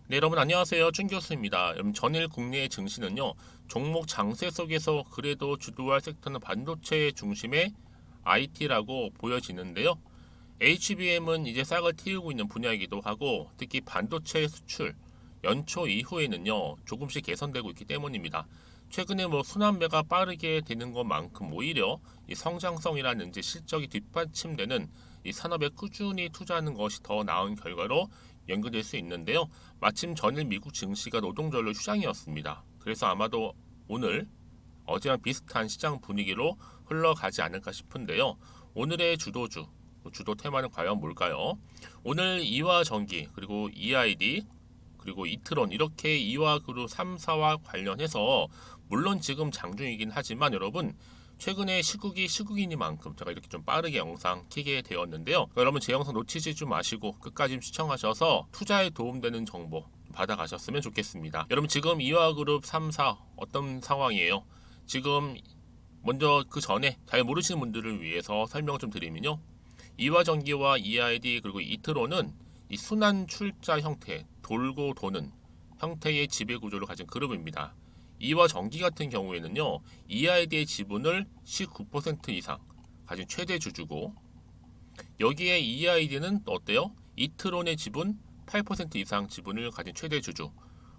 네, 여러분 안녕하세요. 준 교수입니다. 여러분 전일 국내 증시는요. 종목 장세 속에서 그래도 주도할 섹터는 반도체 중심의 IT라고 보여지는데요. HBM은 이제 싹을 틔우고 있는 분야이기도 하고 특히 반도체 수출 연초 이후에는요. 조금씩 개선되고 있기 때문입니다. 최근에 순환매가 빠르게 되는 것만큼 오히려 이 성장성이라든지 실적이 뒷받침되는 이 산업에 꾸준히 투자하는 것이 더 나은 결과로 연결될 수 있는데요. 마침 전일 미국 증시가 노동절로 휴장이었습니다. 그래서 아마도 오늘 어제랑 비슷한 시장 분위기로 흘러가지 않을까 싶은데요. 오늘의 주도 테마는 과연 뭘까요? 오늘 이화전기 그리고 EID 그리고 이트론 이렇게 이화그룹 3사와 관련해서 물론 지금 장중이긴 하지만 여러분 최근에 시국이니만큼 제가 이렇게 좀 빠르게 영상 키게 되었는데요. 여러분 제 영상 놓치지 좀 마시고 끝까지 시청하셔서 투자에 도움되는 정보 받아가셨으면 좋겠습니다. 여러분 지금 이화그룹 3사 어떤 상황이에요? 지금 먼저 그 전에 잘 모르시는 분들을 위해서 설명을 좀 드리면요. 이화전기와 EID 그리고 이트론은 이 순환 출자 형태, 돌고 도는 형태의 지배 구조를 가진 그룹입니다. 이화전기 같은 경우에는요, EID의 지분을 19% 이상 가진 최대 주주고, 여기에 EID는 어때요? 이트론의 지분 8% 이상 지분을 가진 최대 주주,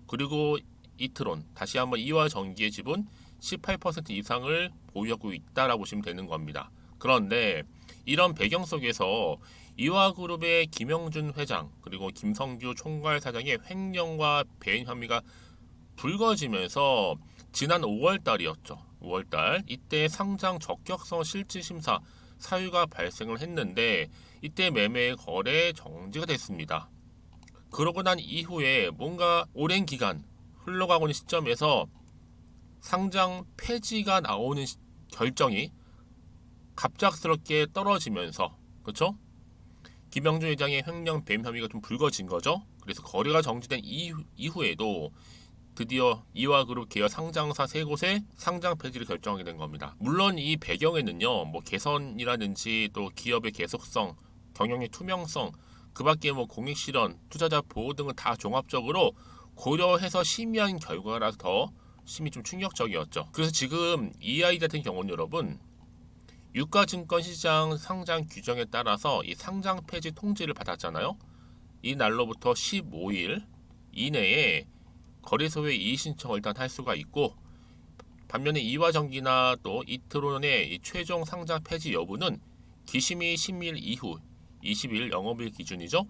그리고 이트론, 다시 한번 이화전기의 지분 18% 이상을 보유하고 있다라고 보시면 되는 겁니다. 그런데 이런 배경 속에서 이화그룹의 김영준 회장 그리고 김성규 총괄 사장의 횡령과 배임 혐의가 불거지면서 지난 5월 달이었죠. 5월 달 이때 상장 적격성 실질 심사 사유가 발생을 했는데 이때 매매 거래 정지가 됐습니다. 그러고 난 이후에 뭔가 오랜 기간 흘러가고 있는 시점에서 상장 폐지가 나오는 결정이 갑작스럽게 떨어지면서 그렇죠? 김영준 회장의 횡령 배임 혐의가 좀 불거진 거죠. 그래서 거래가 정지된 이후에도 드디어 이화그룹 계열 상장사 세 곳의 상장 폐지를 결정하게 된 겁니다. 물론 이 배경에는요, 개선이라든지 또 기업의 계속성, 경영의 투명성, 그밖에 공익 실현, 투자자 보호 등을 다 종합적으로 고려해서 심의한 결과라서 더 심히 좀 충격적이었죠. 그래서 지금 EI 같은 경우는 여러분 유가증권시장 상장 규정에 따라서 이 상장 폐지 통지를 받았잖아요. 이 날로부터 15일 이내에 거래소에 이의 신청을 일단 할 수가 있고 반면에 이화전기나 또 이트론의 이 최종 상장 폐지 여부는 기심이 심의일 이후 20일 영업일 기준이죠.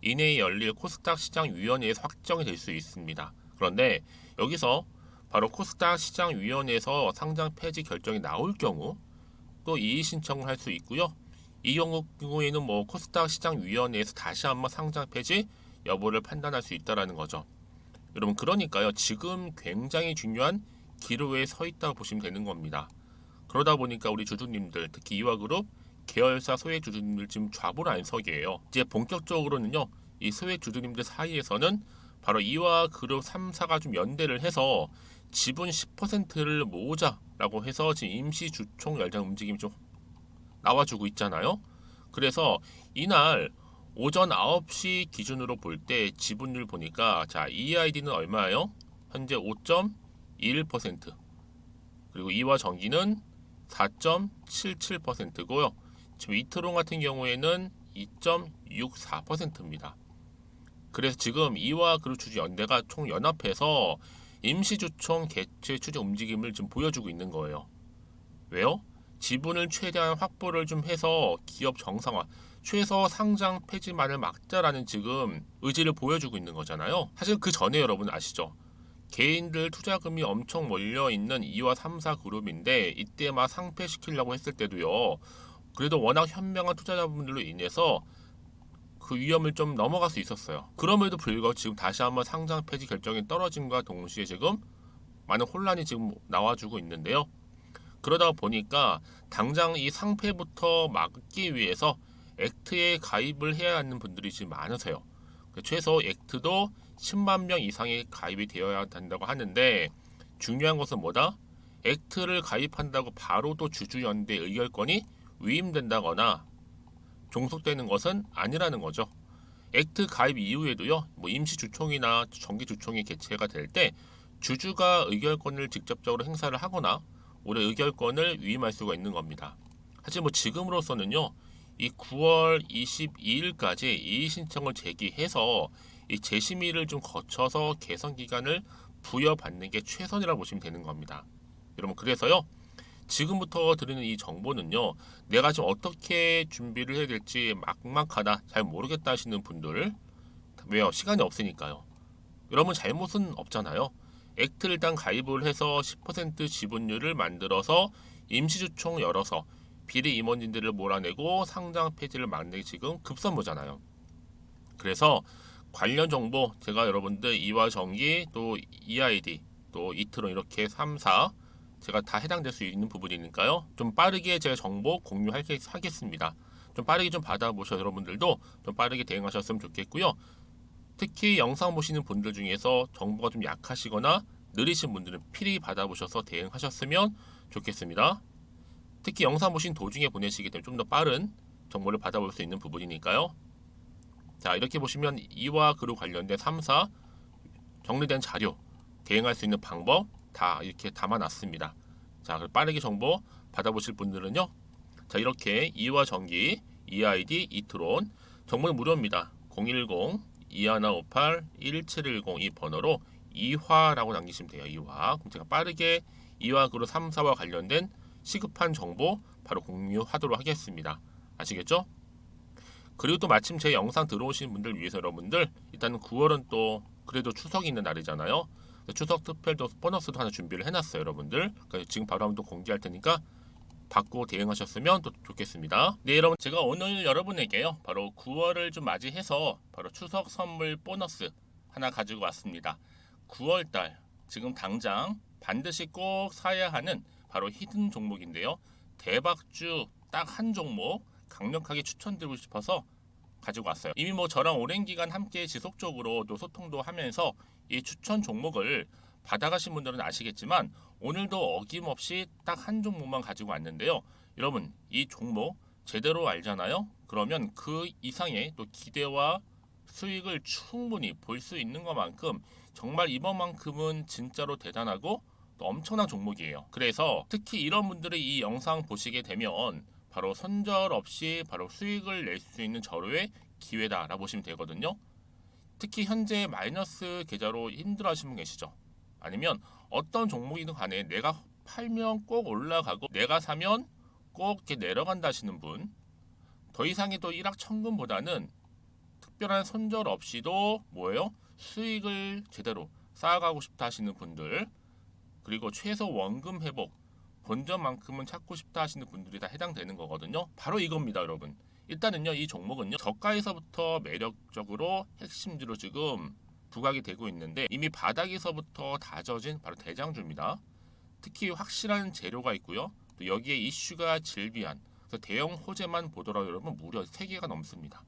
이내에 열릴 코스닥 시장위원회에서 확정이 될 수 있습니다. 그런데 여기서 바로 코스닥 시장위원회에서 상장 폐지 결정이 나올 경우 또 이의 신청을 할 수 있고요. 이 경우에는 코스닥 시장위원회에서 다시 한번 상장 폐지 여부를 판단할 수 있다라는 거죠. 여러분 그러니까요. 지금 굉장히 중요한 기로에 서 있다고 보시면 되는 겁니다. 그러다 보니까 우리 주주님들 특히 이화그룹 계열사 소액 주주님들 지금 좌불안석이에요. 이제 본격적으로는요. 이 소액 주주님들 사이에서는 바로 이화그룹 3사가 좀 연대를 해서 지분 10%를 모으자라고 해서 지금 임시 주총 열장 움직임이 좀 나와주고 있잖아요. 그래서 이날 오전 9시 기준으로 볼 때 지분율 보니까 자 EID는 얼마예요? 현재 5.21% 그리고 이화전기는 4.77%고요. 지금 이트론 같은 경우에는 2.64%입니다. 그래서 지금 이화그룹 주주 연대가 총 연합해서 임시주총 개최 추진 움직임을 지금 보여주고 있는 거예요. 왜요? 지분을 최대한 확보를 좀 해서 기업 정상화, 최소 상장 폐지만을 막자라는 지금 의지를 보여주고 있는 거잖아요. 사실 그 전에 여러분 아시죠? 개인들 투자금이 엄청 몰려있는 2와 3사 그룹인데 이때 막 상폐시키려고 했을 때도요. 그래도 워낙 현명한 투자자분들로 인해서 그 위험을 좀 넘어갈 수 있었어요. 그럼에도 불구하고 지금 다시 한번 상장 폐지 결정이 떨어짐과 동시에 지금 많은 혼란이 지금 나와주고 있는데요. 그러다 보니까 당장 이 상폐부터 막기 위해서 액트에 가입을 해야 하는 분들이 지금 많으세요. 최소 액트도 10만 명 이상이 가입이 되어야 된다고 하는데 중요한 것은 뭐다? 액트를 가입한다고 바로 또 주주연대 의결권이 위임된다거나 종속되는 것은 아니라는 거죠. 액트 가입 이후에도요, 뭐 임시 주총이나 정기 주총이 개최가 될 때 주주가 의결권을 직접적으로 행사를 하거나 올해 의결권을 위임할 수가 있는 겁니다. 하지만 뭐 지금으로서는요, 이 9월 22일까지 이의 신청을 제기해서 이 재심의를 좀 거쳐서 개선 기간을 부여받는 게 최선이라고 보시면 되는 겁니다. 여러분, 그래서요, 지금부터 드리는 이 정보는요, 내가 지금 어떻게 준비를 해야 될지 막막하다, 잘 모르겠다 하시는 분들, 왜요? 시간이 없으니까요. 여러분 잘못은 없잖아요. 액트를 일단 가입을 해서 10% 지분율을 만들어서 임시주총 열어서 비리 임원진들을 몰아내고 상장 폐지를 막는 게 지금 급선무잖아요. 그래서 관련 정보 제가 여러분들 이와 정기 또 EID 또 이트론 이렇게 3, 4 제가 다 해당될 수 있는 부분이니까요. 좀 빠르게 제가 정보 공유하겠습니다. 좀 빠르게 좀 받아보셔서 여러분들도 좀 빠르게 대응하셨으면 좋겠고요. 특히 영상 보시는 분들 중에서 정보가 좀 약하시거나 느리신 분들은 필히 받아보셔서 대응하셨으면 좋겠습니다. 특히 영상 보신 도중에 보내시게 되면 좀 더 빠른 정보를 받아볼 수 있는 부분이니까요. 자, 이렇게 보시면 이와 그로 관련된 3, 4 정리된 자료, 대응할 수 있는 방법 다 이렇게 담아놨습니다. 자, 빠르게 정보 받아보실 분들은요. 자, 이렇게 이와 정기, EID, 이트론 정보는 무료입니다. 010-2158-1710 이 번호로 이화라고 남기시면 돼요. 이화. 그럼 제가 빠르게 이화 그룹 3, 4와 관련된 시급한 정보 바로 공유하도록 하겠습니다. 아시겠죠? 그리고 또 마침 제 영상 들어오신 분들 위해서 여러분들 일단 9월은 또 그래도 추석이 있는 날이잖아요. 추석 특별도 보너스도 하나 준비를 해놨어요, 여러분들. 그러니까 지금 바로 한번 또 공개할 테니까 받고 대응하셨으면 또 좋겠습니다. 네, 여러분, 제가 오늘 여러분에게요, 바로 9월을 좀 맞이해서 바로 추석 선물 보너스 하나 가지고 왔습니다. 9월달 지금 당장 반드시 꼭 사야 하는 바로 히든 종목인데요. 대박주 딱 한 종목 강력하게 추천드리고 싶어서 가지고 왔어요. 이미 뭐 저랑 오랜 기간 함께 지속적으로 또 소통도 하면서 이 추천 종목을 받아가신 분들은 아시겠지만 오늘도 어김없이 딱 한 종목만 가지고 왔는데요. 여러분, 이 종목 제대로 알잖아요. 그러면 그 이상의 또 기대와 수익을 충분히 볼 수 있는 것만큼 정말 이번만큼은 진짜로 대단하고 또 엄청난 종목이에요. 그래서 특히 이런 분들이 이 영상 보시게 되면 바로 손절 없이 바로 수익을 낼 수 있는 절호의 기회다라고 보시면 되거든요. 특히 현재 마이너스 계좌로 힘들어하시는 분 계시죠? 아니면 어떤 종목이든 간에 내가 팔면 꼭 올라가고 내가 사면 꼭 이렇게 내려간다 하시는 분, 더 이상의 또 일확천금보다는 특별한 손절 없이도 뭐예요? 수익을 제대로 쌓아가고 싶다 하시는 분들, 그리고 최소 원금 회복 본전만큼은 찾고 싶다 하시는 분들이 다 해당되는 거거든요. 바로 이겁니다, 여러분. 일단은요, 이 종목은요, 저가에서부터 매력적으로 핵심주로 지금 부각이 되고 있는데 이미 바닥에서부터 다져진 바로 대장주입니다. 특히 확실한 재료가 있고요. 또 여기에 이슈가 질비한, 그래서 대형 호재만 보더라도 여러분 무려 3개가 넘습니다.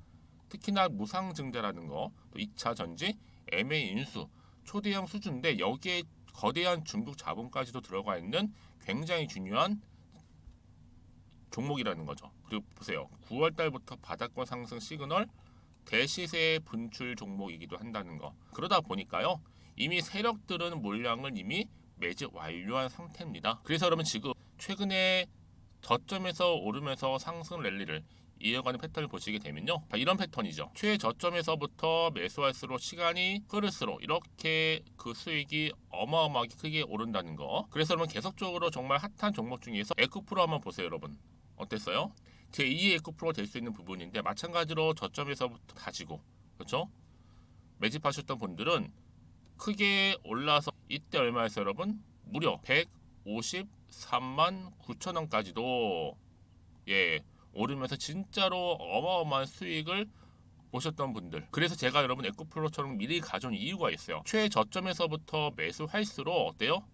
특히나 무상증자라는 거, 또 2차 전지, MA 인수, 초대형 수준인데 여기에 거대한 중국 자본까지도 들어가 있는 굉장히 중요한 종목이라는 거죠. 그리고 보세요. 9월 달부터 바닥권 상승 시그널, 대시세 분출 종목이기도 한다는 거. 그러다 보니까요. 이미 세력들은 물량을 이미 매집 완료한 상태입니다. 그래서 여러분 지금 최근에 저점에서 오르면서 상승 랠리를 이어가는 패턴을 보시게 되면요. 이런 패턴이죠. 최저점에서부터 매수할수록 시간이 흐를수록 이렇게 그 수익이 어마어마하게 크게 오른다는 거. 그래서 여러분 계속적으로 정말 핫한 종목 중에서 에코프로 한번 보세요, 여러분. 어땠어요? 제2의 에코프로가 될 수 있는 부분인데 마찬가지로 저점에서부터 다지고, 그렇죠? 매집하셨던 분들은 크게 올라서 이때 얼마였어요, 여러분? 무려 153만 9천 원까지도 오르면서 진짜로 어마어마한 수익을 보셨던 분들. 그래서 제가 여러분 에코프로처럼 미리 가져온 이유가 있어요. 최저점에서부터 매수할수록 어때요?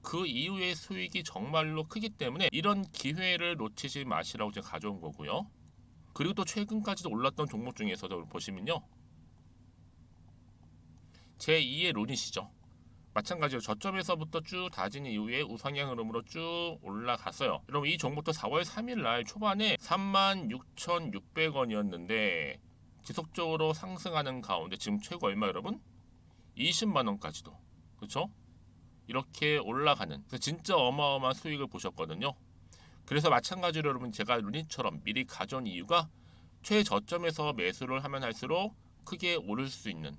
그 이후의 수익이 정말로 크기 때문에 이런 기회를 놓치지 마시라고 제가 가져온 거고요. 그리고 또 최근까지도 올랐던 종목 중에서도 보시면요. 제2의 룬이시죠. 마찬가지로 저점에서부터 쭉 다진 이후에 우상향 흐름으로 쭉 올라갔어요. 여러분 이 종목도 4월 3일 날 초반에 36,600원이었는데 지속적으로 상승하는 가운데 지금 최고 얼마 여러분? 20만 원까지도 그렇죠? 이렇게 올라가는 그래서 진짜 어마어마한 수익을 보셨거든요. 그래서 마찬가지로 여러분 제가 루닛처럼 미리 가져온 이유가 최저점에서 매수를 하면 할수록 크게 오를 수 있는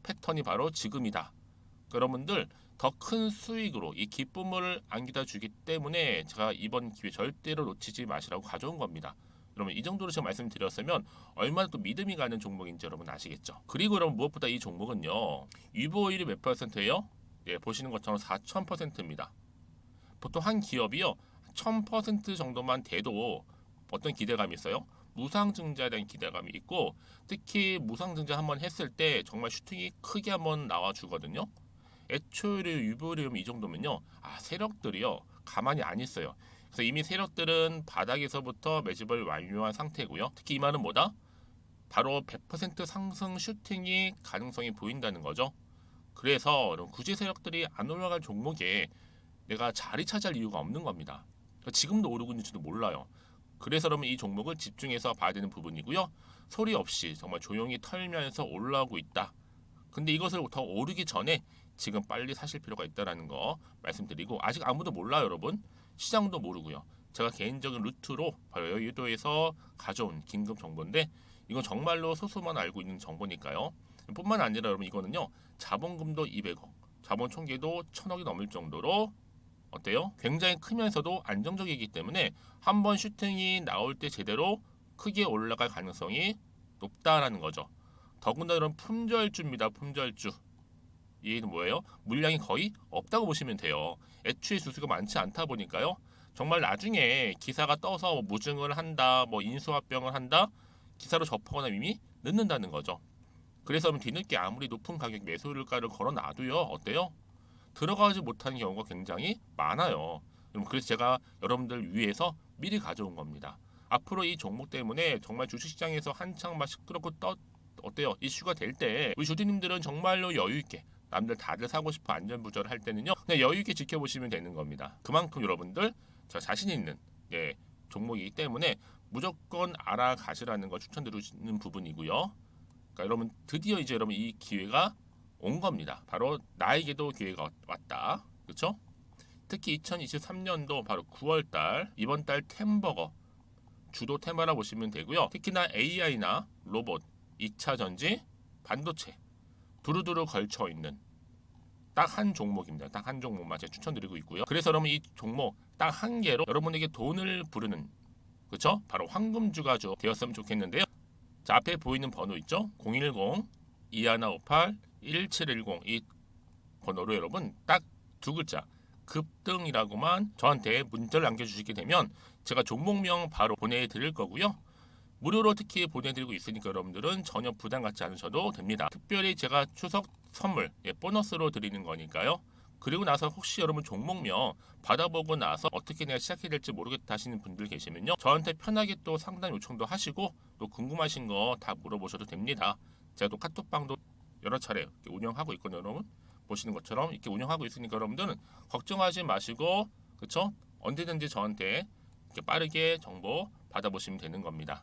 패턴이 바로 지금이다. 여러분들 더 큰 수익으로 이 기쁨을 안겨다 주기 때문에 제가 이번 기회 절대로 놓치지 마시라고 가져온 겁니다. 여러분 이 정도로 제가 말씀드렸으면 얼마나 또 믿음이 가는 종목인지 여러분 아시겠죠? 그리고 여러분 무엇보다 이 종목은요. 유보율이 몇 %예요? 예, 보시는 것처럼 4000%입니다. 보통 한 기업이요 1000% 정도만 돼도 어떤 기대감이 있어요? 무상증자에 대한 기대감이 있고 특히 무상증자 한번 했을 때 정말 슈팅이 크게 한번 나와주거든요. 애초에 유보율이 이 정도면요 세력들이요 가만히 안 있어요. 그래서 이미 세력들은 바닥에서부터 매집을 완료한 상태고요. 특히 이 말은 뭐다? 바로 100% 상승 슈팅이 가능성이 보인다는 거죠. 그래서 굳이 세력들이 안 올라갈 종목에 내가 자리 차지할 이유가 없는 겁니다. 지금도 오르고 있는지도 몰라요. 그래서 그러면 이 종목을 집중해서 봐야 되는 부분이고요. 소리 없이 정말 조용히 털면서 올라오고 있다. 근데 이것을 더 오르기 전에 지금 빨리 사실 필요가 있다는 거 말씀드리고 아직 아무도 몰라요 여러분. 시장도 모르고요. 제가 개인적인 루트로 바로 여의도에서 가져온 긴급 정보인데 이건 정말로 소수만 알고 있는 정보니까요. 뿐만 아니라 여러분 이거는요. 자본금도 200억, 자본 총계도 1000억이 넘을 정도로 어때요? 굉장히 크면서도 안정적이기 때문에 한번 슈팅이 나올 때 제대로 크게 올라갈 가능성이 높다라는 거죠. 더군다나 이런 품절주입니다. 품절주. 얘는 뭐예요? 물량이 거의 없다고 보시면 돼요. 애초에 주수가 많지 않다 보니까요. 정말 나중에 기사가 떠서 무증을 한다, 인수합병을 한다, 기사로 접하거나 이미 늦는다는 거죠. 그래서 뒤늦게 아무리 높은 가격 매수가를 걸어놔도요. 어때요? 들어가지 못하는 경우가 굉장히 많아요. 그래서 제가 여러분들 위해서 미리 가져온 겁니다. 앞으로 이 종목 때문에 정말 주식시장에서 한창 막 시끄럽고 어때요? 이슈가 될 때 우리 주주님들은 정말로 여유 있게 남들 다들 사고 싶어 안전부절을 할 때는요 그냥 여유 있게 지켜보시면 되는 겁니다. 그만큼 여러분들 저 자신 있는 종목이기 때문에 무조건 알아가시라는 거 추천드리는 부분이고요. 그러니까 여러분 드디어 이제 여러분 이 기회가 온 겁니다. 바로 나에게도 기회가 왔다. 그렇죠? 특히 2023년도 바로 9월달 이번 달 템버거 주도 테마라 보시면 되고요. 특히나 AI나 로봇, 2차 전지, 반도체 두루두루 걸쳐 있는 딱 한 종목입니다. 딱 한 종목만 제가 추천드리고 있고요. 그래서 여러분 이 종목 딱 한 개로 여러분에게 돈을 부르는 그렇죠? 바로 황금주가 되었으면 좋겠는데요. 자 앞에 보이는 번호 있죠? 010-2158-1710 이 번호로 여러분 딱 두 글자 급등이라고만 저한테 문자를 남겨주시게 되면 제가 종목명 바로 보내드릴 거고요. 무료로 특히 보내드리고 있으니까 여러분들은 전혀 부담 갖지 않으셔도 됩니다. 특별히 제가 추석 선물 보너스로 드리는 거니까요. 그리고 나서 혹시 여러분 종목명 받아보고 나서 어떻게 내가 시작해야 될지 모르겠다 하시는 분들 계시면요. 저한테 편하게 또 상담 요청도 하시고 또 궁금하신 거 다 물어보셔도 됩니다. 제가 또 카톡방도 여러 차례 운영하고 있거든요. 여러분 보시는 것처럼 이렇게 운영하고 있으니까 여러분들은 걱정하지 마시고 그쵸? 언제든지 저한테 이렇게 빠르게 정보 받아보시면 되는 겁니다.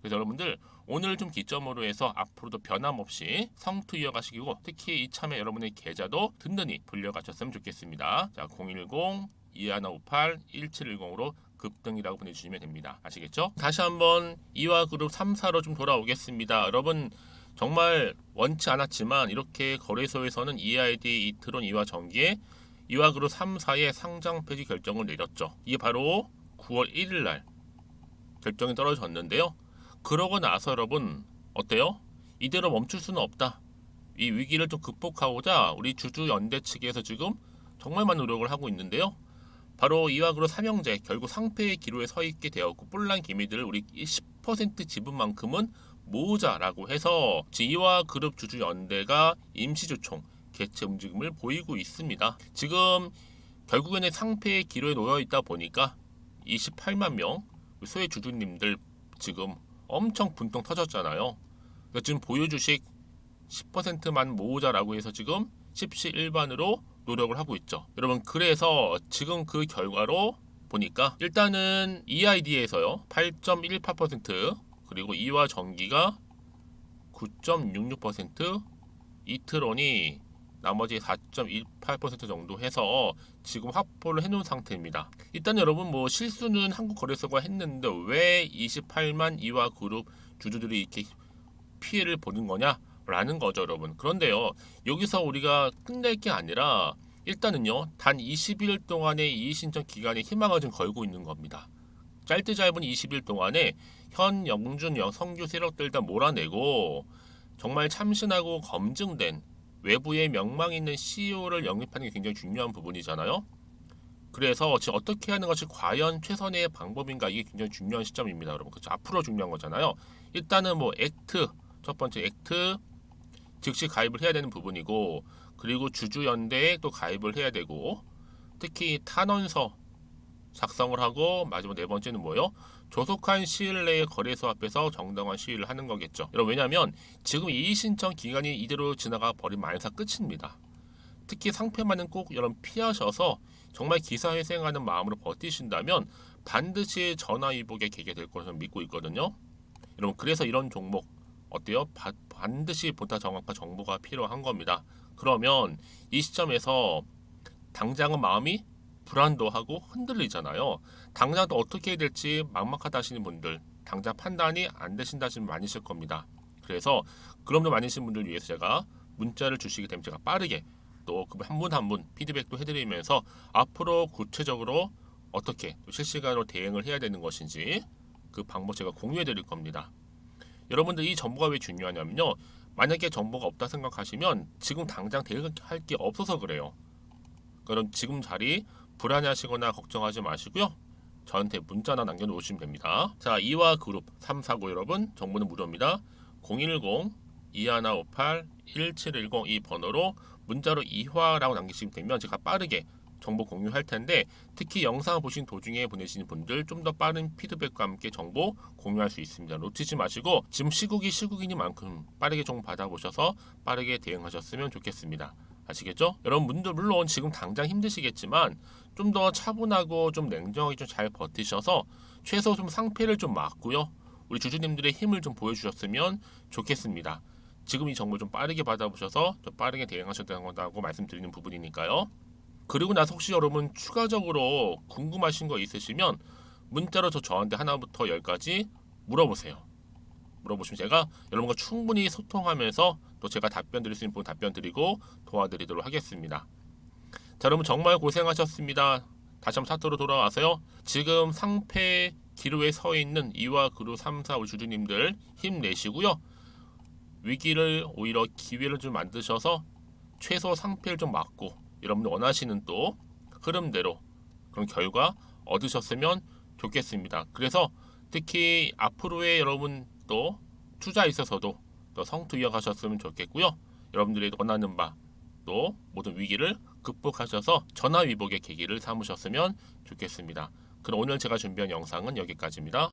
그래서 여러분들 오늘 좀 기점으로 해서 앞으로도 변함없이 성투 이어가시고 특히 이참에 여러분의 계좌도 든든히 불려가셨으면 좋겠습니다. 자 010-2158-1710으로 급등이라고 보내주시면 됩니다. 아시겠죠? 다시 한번 이화그룹 3사로 좀 돌아오겠습니다. 여러분 정말 원치 않았지만 이렇게 거래소에서는 EID, 이트론, 이화전기에 이화그룹 3사의 상장 폐지 결정을 내렸죠. 이게 바로 9월 1일 날 결정이 떨어졌는데요. 그러고 나서 여러분 어때요? 이대로 멈출 수는 없다. 이 위기를 좀 극복하고자 우리 주주연대 측에서 지금 정말 많은 노력을 하고 있는데요. 바로 이화그룹 삼형제 결국 상폐의 기로에 서 있게 되었고 뿔난 기미들을 우리 10% 지분만큼은 모으자라고 해서 이화그룹 주주연대가 임시주총 개최 움직임을 보이고 있습니다. 지금 결국에는 상폐의 기로에 놓여 있다 보니까 28만 명 소액 주주님들 지금 엄청 분통 터졌잖아요. 그러니까 지금 보유 주식 10%만 모으자라고 해서 지금 십시일반으로 노력을 하고 있죠. 여러분 그래서 지금 그 결과로 보니까 일단은 EID에서요 8.18% 그리고 이화전기가 9.66%, 이트론이 나머지 4.18% 정도 해서 지금 확보를 해놓은 상태입니다. 일단 여러분 뭐 실수는 한국거래소가 했는데 왜 28만 이와 그룹 주주들이 이렇게 피해를 보는 거냐라는 거죠, 여러분. 그런데요, 여기서 우리가 끝낼 게 아니라 일단은요, 단 20일 동안의 이의 신청 기간에 희망을 좀 걸고 있는 겁니다. 짧디 짧은 20일 동안에 현 영준 성교 세력들 다 몰아내고 정말 참신하고 검증된 외부에 명망 있는 CEO를 영입하는 게 굉장히 중요한 부분이잖아요. 그래서 지금 어떻게 하는 것이 과연 최선의 방법인가, 이게 굉장히 중요한 시점입니다, 여러분. 그렇죠? 앞으로 중요한 거잖아요. 일단은 뭐 액트, 첫 번째 액트 즉시 가입을 해야 되는 부분이고, 그리고 주주연대에 또 가입을 해야 되고, 특히 탄원서 작성을 하고, 마지막 네 번째는 뭐예요? 조속한 시일 내에 거래소 앞에서 정당한 시위를 하는 거겠죠. 여러분, 왜냐하면 지금 이의 신청 기간이 이대로 지나가 버리면 만사 끝입니다. 특히 상패만은 꼭 여러분 피하셔서 정말 기사회생하는 마음으로 버티신다면 반드시 전화위복의 계기가 될 것을 믿고 있거든요. 여러분, 그래서 이런 종목 어때요? 반드시 보다 정확한 정보가 필요한 겁니다. 그러면 이 시점에서 당장은 마음이 불안도 하고 흔들리잖아요. 당장 또 어떻게 해야 될지 막막하다 하시는 분들, 당장 판단이 안 되신다 하시는 분 많으실 겁니다. 그래서 그런 분 많으신 분들 위해서 제가 문자를 주시게 되면 제가 빠르게 또 한 분 한 분 피드백도 해드리면서 앞으로 구체적으로 어떻게 실시간으로 대응을 해야 되는 것인지 그 방법 제가 공유해 드릴 겁니다. 여러분들 이 정보가 왜 중요하냐면요, 만약에 정보가 없다 생각하시면 지금 당장 대응할 게 없어서 그래요. 그럼 지금 자리 불안해하시거나 걱정하지 마시고요, 저한테 문자나 남겨놓으시면 됩니다. 자, 이화 그룹 349 여러분, 정보는 무료입니다. 010-2158-1710 이 번호로 문자로 이화라고 남기시면 되면 제가 빠르게 정보 공유할 텐데, 특히 영상 보신 도중에 보내시는 분들 좀 더 빠른 피드백과 함께 정보 공유할 수 있습니다. 놓치지 마시고 지금 시국이 시국이니만큼 빠르게 정보 받아보셔서 빠르게 대응하셨으면 좋겠습니다. 아시겠죠? 여러분들 물론 지금 당장 힘드시겠지만 좀 더 차분하고 좀 냉정하게 좀 잘 버티셔서 최소 좀 상패를 좀 막고요, 우리 주주님들의 힘을 좀 보여주셨으면 좋겠습니다. 지금 이 정보 좀 빠르게 받아보셔서 좀 빠르게 대응하셔야 된다고 말씀드리는 부분이니까요. 그리고 나서 혹시 여러분 추가적으로 궁금하신 거 있으시면 문자로 저한테 하나부터 10까지 물어보세요. 물어보시면 제가 여러분과 충분히 소통하면서 또 제가 답변 드릴 수 있는 부분 답변 드리고 도와드리도록 하겠습니다. 자, 여러분 정말 고생하셨습니다. 다시 한번 차트로 돌아와서요, 지금 상패 기로에 서 있는 이와 그룹 3, 4, 5 주주님들 힘내시고요, 위기를 오히려 기회를 좀 만드셔서 최소 상패를 좀 막고 여러분들 원하시는 또 흐름대로 그런 결과 얻으셨으면 좋겠습니다. 그래서 특히 앞으로의 여러분 또 투자에 있어서도 또 성투 이어가셨으면 좋겠고요, 여러분들이 원하는 바 또 모든 위기를 극복하셔서 전화위복의 계기를 삼으셨으면 좋겠습니다. 그럼 오늘 제가 준비한 영상은 여기까지입니다.